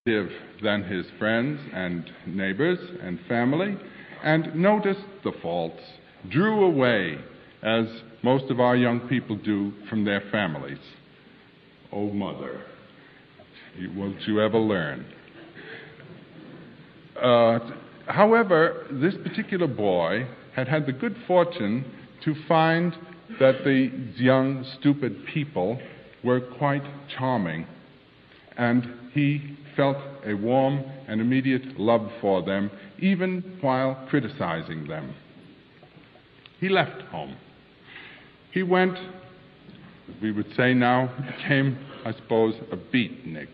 than his friends and neighbors and family, and noticed the faults, drew away, as most of our young people do, from their families. Oh, mother, won't you ever learn? However, this particular boy had the good fortune to find that these young, stupid people were quite charming, and he felt a warm and immediate love for them, even while criticizing them. He left home. He went, we would say now, became, I suppose, a beatnik.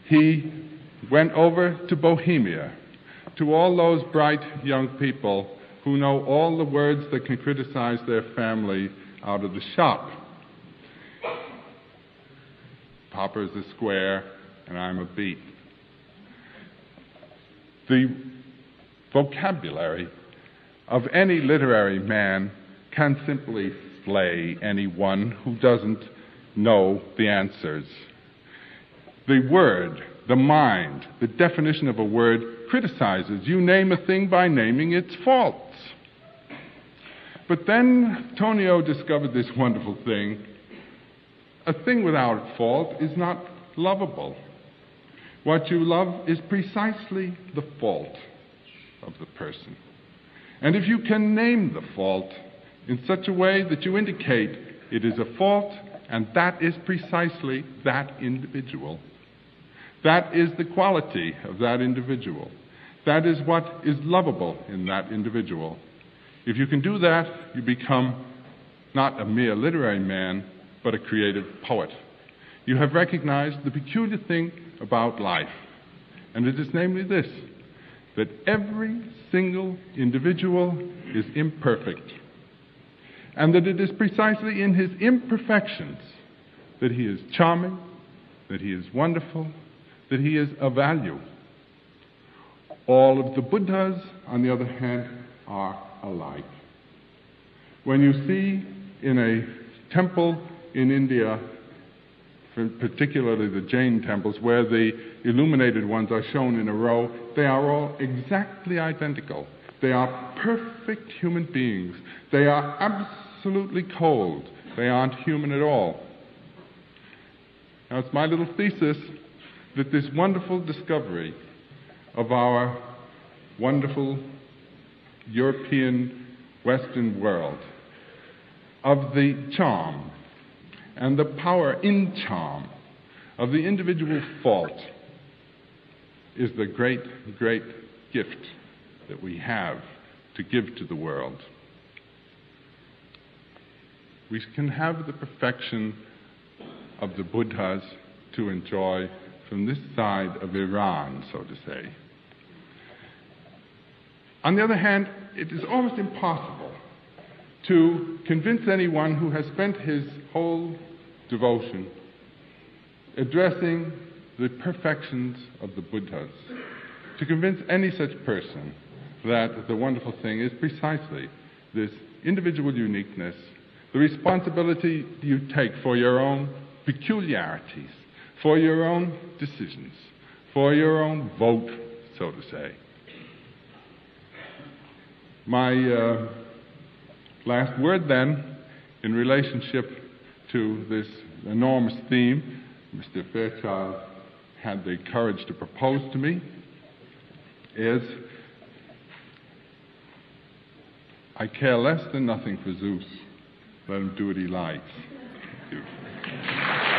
He went over to Bohemia, to all those bright young people who know all the words that can criticize their family out of the shop. Papa's a square, and I'm a beat. The vocabulary of any literary man can simply slay anyone who doesn't know the answers. The word, the mind, the definition of a word criticizes. You name a thing by naming its faults. But then Tonio discovered this wonderful thing. A thing without fault is not lovable. What you love is precisely the fault of the person. And if you can name the fault in such a way that you indicate it is a fault, and that is precisely that individual, that is the quality of that individual. That is what is lovable in that individual. If you can do that, you become not a mere literary man, but a creative poet. You have recognized the peculiar thing about life, and it is namely this, that every single individual is imperfect, and that it is precisely in his imperfections that he is charming, that he is wonderful, that he is of value. All of the Buddhas, on the other hand, are alike. When you see in a temple in India, particularly the Jain temples, where the illuminated ones are shown in a row, they are all exactly identical. They are perfect human beings. They are absolutely cold. They aren't human at all. Now, it's my little thesis that this wonderful discovery of our wonderful European Western world, of the charm and the power in charm of the individual fault, is the great, great gift that we have to give to the world. We can have the perfection of the Buddhas to enjoy from this side of Iran, so to say. On the other hand, it is almost impossible to convince anyone who has spent his whole devotion addressing the perfections of the Buddhas, to convince any such person that the wonderful thing is precisely this individual uniqueness, the responsibility you take for your own peculiarities, for your own decisions, for your own vote, so to say. My last word, then, in relationship to this enormous theme Mr. Fairchild had the courage to propose to me, is I care less than nothing for Zeus. Let him do what he likes. Thank you.